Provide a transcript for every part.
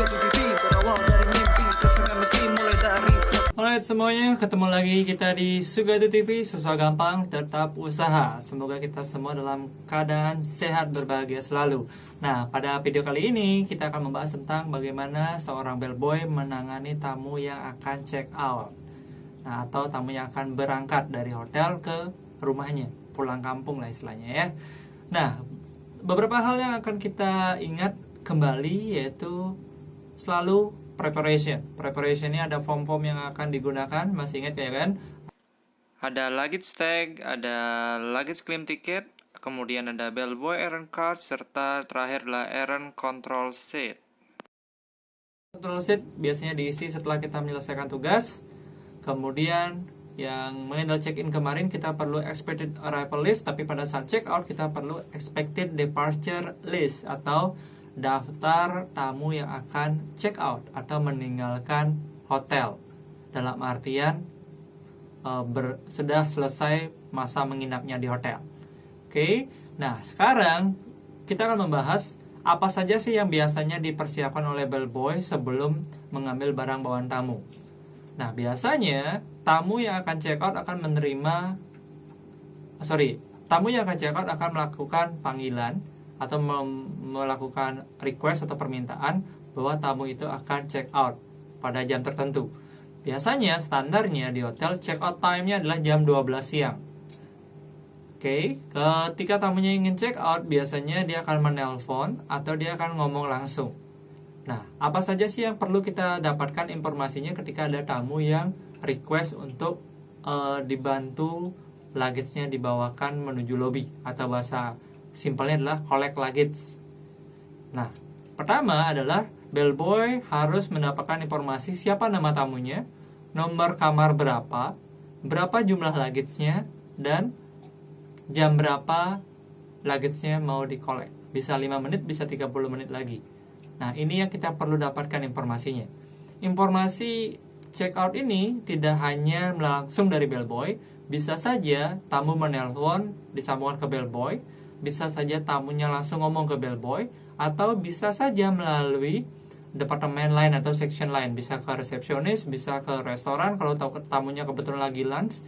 Suka tuh pipi berawal dari mimpi, tersengat mesti mulai dari top. Alright semuanya, ketemu lagi kita di Sugatu TV. Susah gampang, tetap usaha. Semoga kita semua dalam keadaan sehat, berbahagia selalu. Nah, pada video kali ini kita akan membahas tentang bagaimana seorang bellboy menangani tamu yang akan check out. Nah, atau tamu yang akan berangkat dari hotel ke rumahnya, pulang kampung lah istilahnya ya. Nah, beberapa hal yang akan kita ingat kembali yaitu selalu preparation. Preparation ini ada form-form yang akan digunakan, masih ingat ya kan? Ada luggage tag, ada luggage claim ticket, kemudian ada bellboy errand card, serta terakhir adalah errand control sheet. Control sheet biasanya diisi setelah kita menyelesaikan tugas. Kemudian yang mengenai check-in kemarin kita perlu expected arrival list, tapi pada saat check out kita perlu expected departure list atau daftar tamu yang akan check out atau meninggalkan hotel, dalam artian sudah selesai masa menginapnya di hotel. Oke, nah sekarang kita akan membahas apa saja sih yang biasanya dipersiapkan oleh bellboy sebelum mengambil barang bawaan tamu. Nah biasanya tamu yang akan check out akan tamu yang akan check out akan melakukan panggilan atau melakukan request atau permintaan bahwa tamu itu akan check out pada jam tertentu. Biasanya standarnya di hotel check out time-nya adalah jam 12 siang. Oke, ketika tamunya ingin check out, biasanya dia akan menelpon atau dia akan ngomong langsung. Nah, apa saja sih yang perlu kita dapatkan informasinya ketika ada tamu yang request untuk dibantu luggage-nya dibawakan menuju lobby, atau bahasa simpelnya adalah collect luggage. Nah, pertama adalah bellboy harus mendapatkan informasi siapa nama tamunya, nomor kamar berapa jumlah luggage-nya, dan jam berapa luggage-nya mau di-collect. Bisa 5 menit, bisa 30 menit lagi. Nah, ini yang kita perlu dapatkan informasinya. Informasi check out ini tidak hanya langsung dari bellboy, bisa saja tamu menelpon disambungkan ke bellboy, bisa saja tamunya langsung ngomong ke bellboy, atau bisa saja melalui departemen lain atau section lain. Bisa ke resepsionis, bisa ke restoran kalau tamunya kebetulan lagi lunch,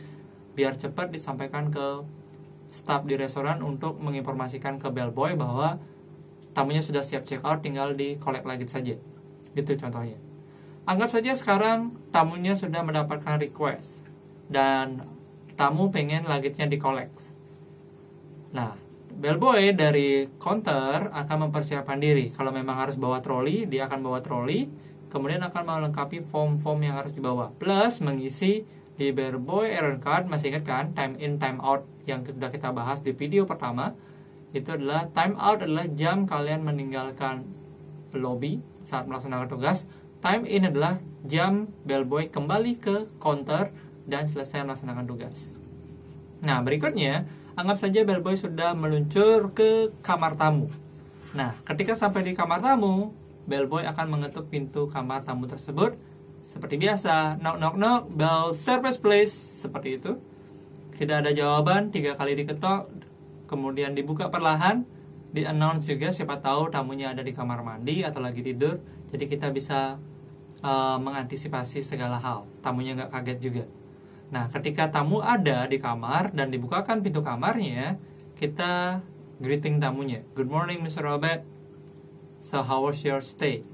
biar cepat disampaikan ke staff di restoran untuk menginformasikan ke bellboy bahwa tamunya sudah siap check out, tinggal di collect luggage saja. Gitu contohnya. Anggap saja sekarang tamunya sudah mendapatkan request dan tamu pengen luggage-nya di collect. Nah, bellboy dari counter akan mempersiapkan diri. Kalau memang harus bawa troli, dia akan bawa troli, kemudian akan melengkapi form-form yang harus dibawa, plus mengisi di bellboy errand card. Masih ingat kan time in time out yang sudah kita bahas di video pertama? Itu adalah time out adalah jam kalian meninggalkan lobby saat melaksanakan tugas. Time in adalah jam bellboy kembali ke counter dan selesai melaksanakan tugas. Nah, berikutnya anggap saja bellboy sudah meluncur ke kamar tamu. Nah, ketika sampai di kamar tamu, bellboy akan mengetuk pintu kamar tamu tersebut. Seperti biasa, knock knock knock, bell service please, seperti itu. Tidak ada jawaban, 3 kali diketok, kemudian dibuka perlahan, di-announce juga, siapa tahu tamunya ada di kamar mandi atau lagi tidur. Jadi kita bisa mengantisipasi segala hal, tamunya nggak kaget juga. Nah, ketika tamu ada di kamar dan dibukakan pintu kamarnya, kita greeting tamunya. Good morning, Mr. Robert. So, how was your stay?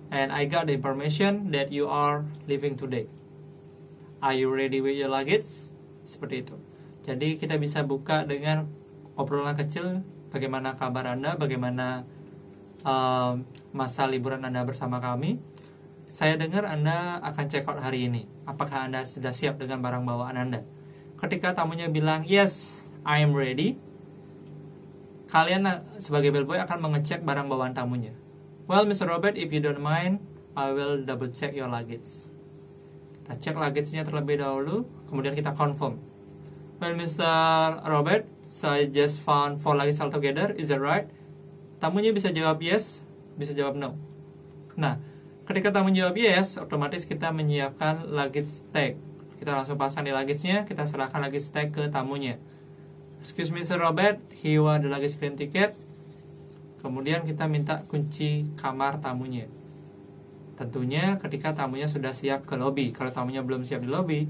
And I got the information that you are leaving today. Are you ready with your luggage? Seperti itu. Jadi, kita bisa buka dengan obrolan kecil. Bagaimana kabar Anda? Bagaimana masa liburan Anda bersama kami? Saya dengar Anda akan check out hari ini. Apakah Anda sudah siap dengan barang bawaan Anda? Ketika tamunya bilang, yes, I am ready, kalian sebagai bellboy akan mengecek barang bawaan tamunya. Well, Mr. Robert, if you don't mind, I will double check your luggage. Kita cek luggage-nya terlebih dahulu, kemudian kita confirm. Well, Mr. Robert, so I just found 4 luggage altogether, is that right? Tamunya bisa jawab yes, bisa jawab no. Nah, ketika tamu jawab yes, otomatis kita menyiapkan luggage tag. Kita langsung pasang di luggage-nya, kita serahkan luggage tag ke tamunya. Excuse me, Mr. Robert, here are the luggage claim ticket. Kemudian kita minta kunci kamar tamunya. Tentunya ketika tamunya sudah siap ke lobby. Kalau tamunya belum siap di lobby,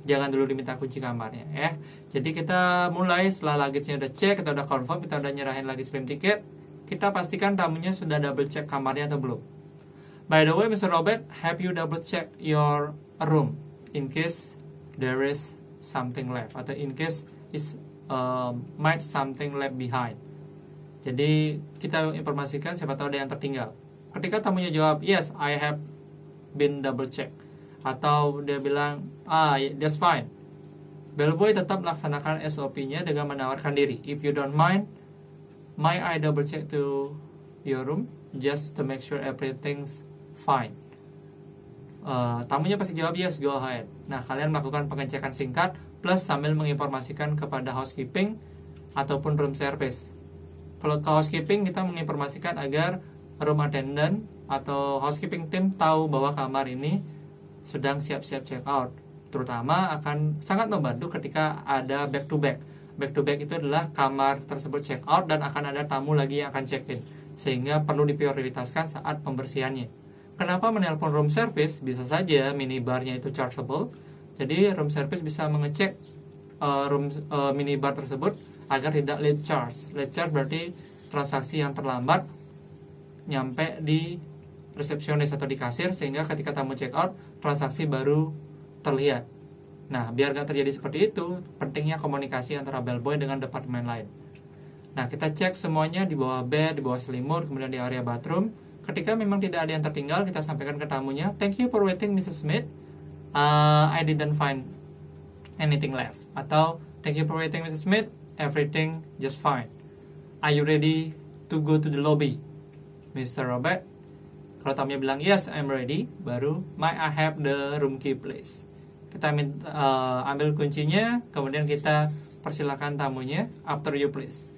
jangan dulu diminta kunci kamarnya ya. Jadi kita mulai setelah luggage-nya udah cek, kita udah confirm, kita udah nyerahin luggage room ticket, kita pastikan tamunya sudah double check kamarnya atau belum. By the way, Mr. Robert, have you double check your room in case there is something left atau in case is might something left behind. Jadi kita informasikan siapa tahu ada yang tertinggal. Ketika tamunya jawab yes, I have been double check, atau dia bilang that's fine, bellboy tetap laksanakan SOP-nya dengan menawarkan diri. If you don't mind, might I double check to your room just to make sure everything's fine. Tamunya pasti jawab yes, go ahead. Nah, kalian melakukan pengecekan singkat plus sambil menginformasikan kepada housekeeping ataupun room service. Kalau ke housekeeping, kita menginformasikan agar room attendant atau housekeeping team tahu bahwa kamar ini sedang siap-siap check out. Terutama akan sangat membantu ketika ada back to back. Back to back itu adalah kamar tersebut check out dan akan ada tamu lagi yang akan check in, sehingga perlu diprioritaskan saat pembersihannya. Kenapa menelpon room service? Bisa saja minibarnya itu chargeable. Jadi room service bisa mengecek minibar tersebut agar tidak late charge. Late charge berarti transaksi yang terlambat nyampe di resepsionis atau di kasir, sehingga ketika tamu check out transaksi baru terlihat. Nah, biar gak terjadi seperti itu, pentingnya komunikasi antara bellboy dengan departemen lain. Nah, kita cek semuanya di bawah bed, di bawah selimut, kemudian di area bathroom. Ketika memang tidak ada yang tertinggal, kita sampaikan ke tamunya, thank you for waiting Mrs. Smith, I didn't find anything left. Atau, thank you for waiting Mrs. Smith, everything just fine. Are you ready to go to the lobby, Mr. Robert? Kalau tamunya bilang yes, I'm ready, baru might I have the room key please. Kita ambil kuncinya, kemudian kita persilakan tamunya, after you please.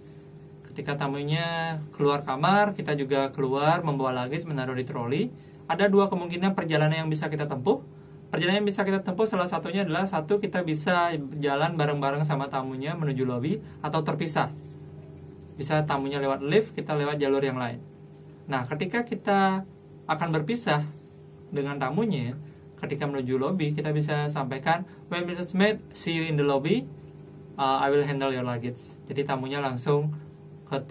Ketika tamunya keluar kamar, kita juga keluar membawa luggage, menaruh di troli. Ada dua kemungkinan perjalanan yang bisa kita tempuh. Perjalanan yang bisa kita tempuh salah satunya adalah satu, kita bisa jalan bareng-bareng sama tamunya menuju lobby, atau terpisah. Bisa tamunya lewat lift, kita lewat jalur yang lain. Nah, ketika kita akan berpisah dengan tamunya, ketika menuju lobby, kita bisa sampaikan, well, Mrs. Smith, see you in the lobby, I will handle your luggage. Jadi tamunya langsung ke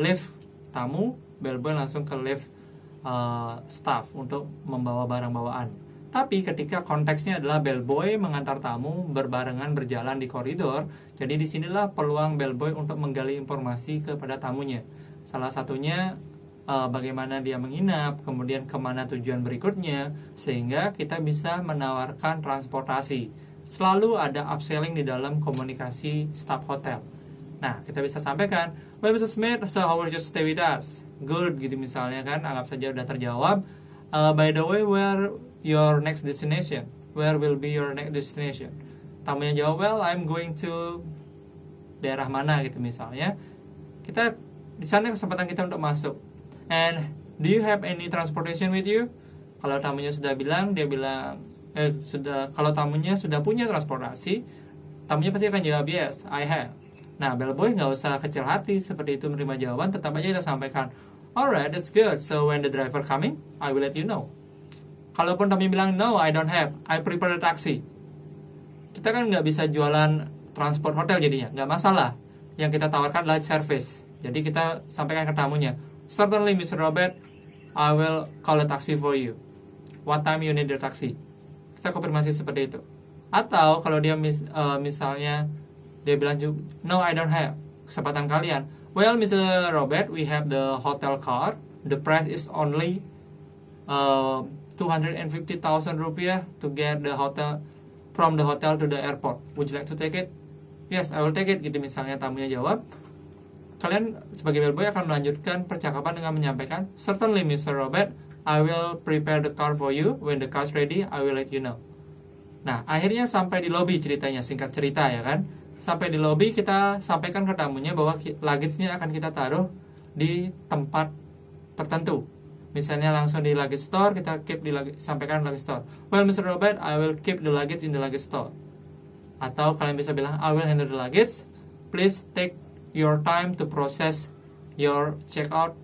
lift tamu, bellboy langsung ke lift staff untuk membawa barang bawaan. Tapi ketika konteksnya adalah bellboy mengantar tamu berbarengan berjalan di koridor, jadi disinilah peluang bellboy untuk menggali informasi kepada tamunya. Salah satunya bagaimana dia menginap, kemudian kemana tujuan berikutnya, sehingga kita bisa menawarkan transportasi. Selalu ada upselling di dalam komunikasi staff hotel. Nah, kita bisa sampaikan, well, Mrs. Smith, so how will you stay with us? Good, gitu misalnya kan, anggap saja udah terjawab. By the way, where your next destination? Where will be your next destination? Tamunya jawab, well, I'm going to daerah mana gitu misalnya. Kita di sana kesempatan kita untuk masuk. And do you have any transportation with you? Kalau tamunya sudah bilang, dia bilang kalau tamunya sudah punya transportasi, tamunya pasti akan jawab yes, I have. Nah, bellboy nggak usah kecil hati seperti itu menerima jawaban, tetap aja kita sampaikan, alright, that's good. So when the driver coming, I will let you know. Kalaupun tamunya bilang no, I don't have, I prefer a taxi. Kita kan nggak bisa jualan transport hotel jadinya, nggak masalah. Yang kita tawarkan adalah service. Jadi kita sampaikan ke tamunya, certainly Mr. Robert, I will call a taxi for you. What time you need the taxi? Kita konfirmasi seperti itu. Atau kalau dia misalnya dia bilang juga, no, I don't have. Kesempatan kalian, well, Mr. Robert, we have the hotel car. The price is only 250,000 rupiah to get the hotel from the hotel to the airport. Would you like to take it? Yes, I will take it. Gitu misalnya tamunya jawab. Kalian sebagai bellboy akan melanjutkan percakapan dengan menyampaikan, certainly Mr. Robert, I will prepare the car for you. When the car's ready, I will let you know. Nah, akhirnya sampai di lobby ceritanya, singkat cerita ya kan. Sampai di lobby kita sampaikan ke tamunya bahwa luggage-nya akan kita taruh di tempat tertentu. Misalnya langsung di luggage store, kita keep sampaikan luggage store. Well, Mr. Robert, I will keep the luggage in the luggage store. Atau kalian bisa bilang, I will handle the luggage. Please take your time to process your check out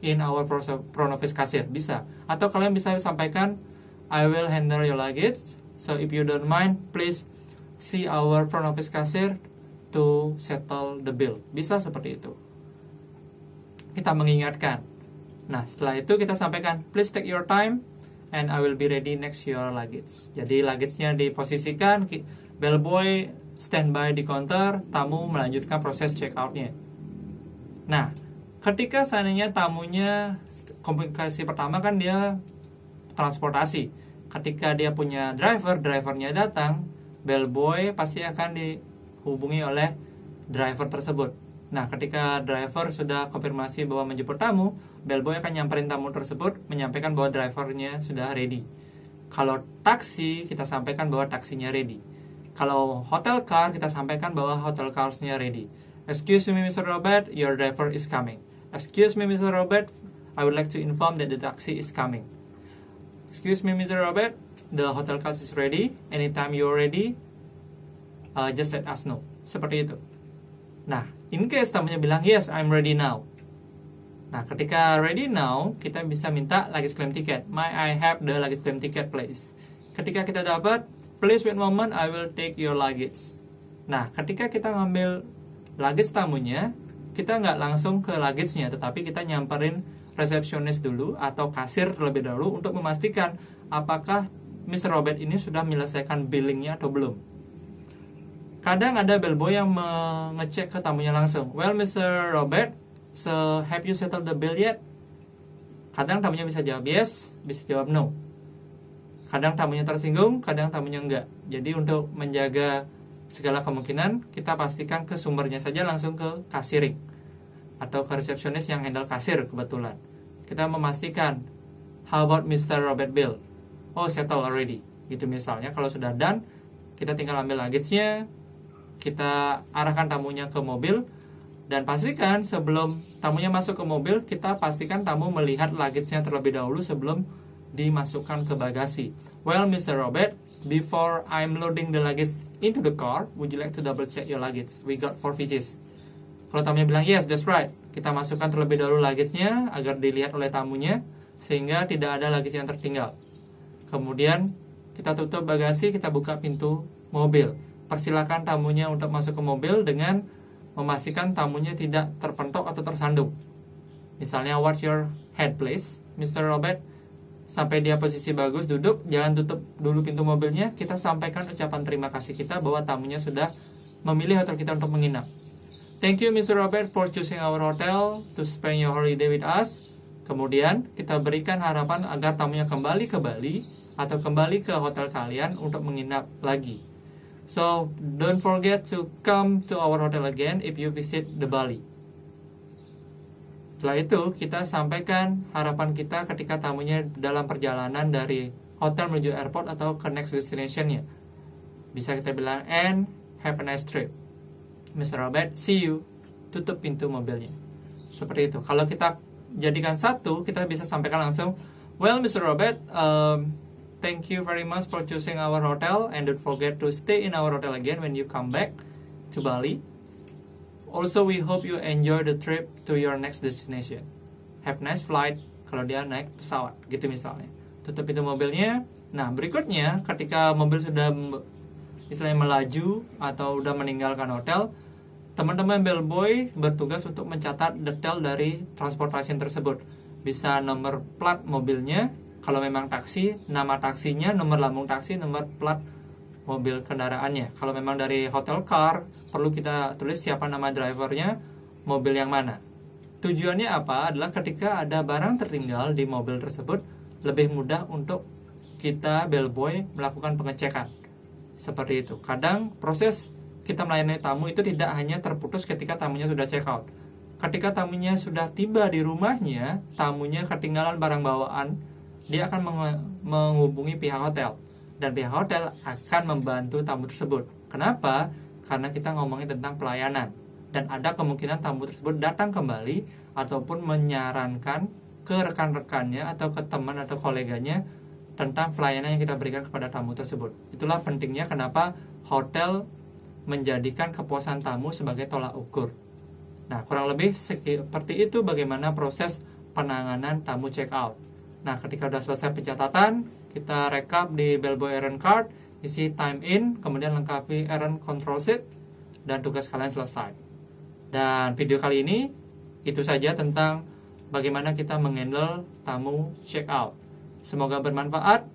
in our front office cashier, bisa. Atau kalian bisa sampaikan, I will handle your luggage, so if you don't mind, please see our front office cashier to settle the bill. Bisa seperti itu. Kita mengingatkan. Nah, setelah itu kita sampaikan, please take your time and I will be ready next your luggage. Jadi luggage-nya diposisikan, bellboy standby di counter, tamu melanjutkan proses check out-nya. Nah, ketika seandainya tamunya, komunikasi pertama kan dia transportasi. Ketika dia punya drivernya datang, bellboy pasti akan dihubungi oleh driver tersebut. Nah, ketika driver sudah konfirmasi bahwa menjemput tamu, bellboy akan nyamperin tamu tersebut, menyampaikan bahwa drivernya sudah ready. Kalau taksi, kita sampaikan bahwa taksinya ready. Kalau hotel car, kita sampaikan bahwa hotel carsnya ready. Excuse me, Mr. Robert, your driver is coming. Excuse me, Mr. Robert, I would like to inform that the taxi is coming. Excuse me, Mr. Robert, the hotel car is ready. Anytime you're ready, just let us know. Seperti itu. Nah, in case tamunya bilang, yes, I'm ready now. Nah, ketika ready now, kita bisa minta luggage claim ticket. May I have the luggage claim ticket, please? Ketika kita dapat, please wait a moment, I will take your luggage. Nah, ketika kita ngambil luggage tamunya, kita nggak langsung ke luggage-nya, tetapi kita nyamperin resepsionis dulu atau kasir terlebih dahulu untuk memastikan apakah Mr. Robert ini sudah menyelesaikan billingnya atau belum. Kadang ada bellboy yang mengecek ke tamunya langsung. Well, Mr. Robert, so have you settled the bill yet? Kadang tamunya bisa jawab yes, bisa jawab no. Kadang tamunya tersinggung, kadang tamunya enggak. Jadi untuk menjaga segala kemungkinan, kita pastikan ke sumbernya saja langsung ke kasiring atau ke resepsionis yang handle kasir kebetulan. Kita memastikan, how about Mr. Robert bill? Oh, settle already. Gitu misalnya, kalau sudah done, kita tinggal ambil luggage-nya, kita arahkan tamunya ke mobil, dan pastikan sebelum tamunya masuk ke mobil, kita pastikan tamu melihat luggage-nya terlebih dahulu sebelum dimasukkan ke bagasi. Well, Mr. Robert, before I'm loading the luggage into the car, would you like to double check your luggage? We got 4 pieces. Kalau tamunya bilang yes, that's right, kita masukkan terlebih dahulu luggage-nya agar dilihat oleh tamunya, sehingga tidak ada luggage yang tertinggal. Kemudian kita tutup bagasi, kita buka pintu mobil. Persilakan tamunya untuk masuk ke mobil dengan memastikan tamunya tidak terpentok atau tersandung. Misalnya, what's your head please, Mr. Robert? Sampai dia posisi bagus duduk, jangan tutup dulu pintu mobilnya. Kita sampaikan ucapan terima kasih kita bahwa tamunya sudah memilih hotel kita untuk menginap. Thank you Mr. Robert for choosing our hotel to spend your holiday with us. Kemudian kita berikan harapan agar tamunya kembali ke Bali atau kembali ke hotel kalian untuk menginap lagi. So, don't forget to come to our hotel again if you visit the Bali. Setelah itu, kita sampaikan harapan kita ketika tamunya dalam perjalanan dari hotel menuju airport atau ke next destination-nya. Bisa kita bilang, and have a nice trip. Mr. Robert, see you. Tutup pintu mobilnya. Seperti itu. Kalau kita jadikan satu, kita bisa sampaikan langsung, well, Mr. Robert, thank you very much for choosing our hotel, and don't forget to stay in our hotel again when you come back to Bali. Also, we hope you enjoy the trip to your next destination. Have nice flight, kalau dia naik pesawat, gitu misalnya. Tutup pintu mobilnya. Nah, berikutnya, ketika mobil sudah istilahnya melaju atau udah meninggalkan hotel, teman-teman bellboy bertugas untuk mencatat detail dari transportasi tersebut. Bisa nomor plat mobilnya, kalau memang taksi, nama taksinya, nomor lambung taksi, nomor plat mobil kendaraannya. Kalau memang dari hotel car, perlu kita tulis siapa nama drivernya, mobil yang mana. Tujuannya apa? Adalah ketika ada barang tertinggal di mobil tersebut, lebih mudah untuk kita bellboy melakukan pengecekan. Seperti itu. Kadang proses kita melayani tamu itu tidak hanya terputus ketika tamunya sudah check out. Ketika tamunya sudah tiba di rumahnya, tamunya ketinggalan barang bawaan, dia akan menghubungi pihak hotel. Dan pihak hotel akan membantu tamu tersebut. Kenapa? Karena kita ngomongin tentang pelayanan. Dan ada kemungkinan tamu tersebut datang kembali ataupun menyarankan ke rekan-rekannya atau ke teman atau koleganya tentang pelayanan yang kita berikan kepada tamu tersebut. Itulah pentingnya kenapa hotel menjadikan kepuasan tamu sebagai tolak ukur. Nah, kurang lebih seperti itu bagaimana proses penanganan tamu check out. Nah, ketika sudah selesai pencatatan, kita rekap di Bellboy errand card, isi time in, kemudian lengkapi errand control sheet, dan tugas kalian selesai. Dan video kali ini itu saja tentang bagaimana kita menghandle tamu check out. Semoga bermanfaat.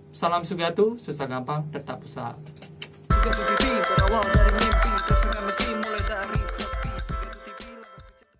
Salam Sugatu, susah gampang, tetap usaha. Juga berbibir berawal dari mimpi, terus mesti mulai dari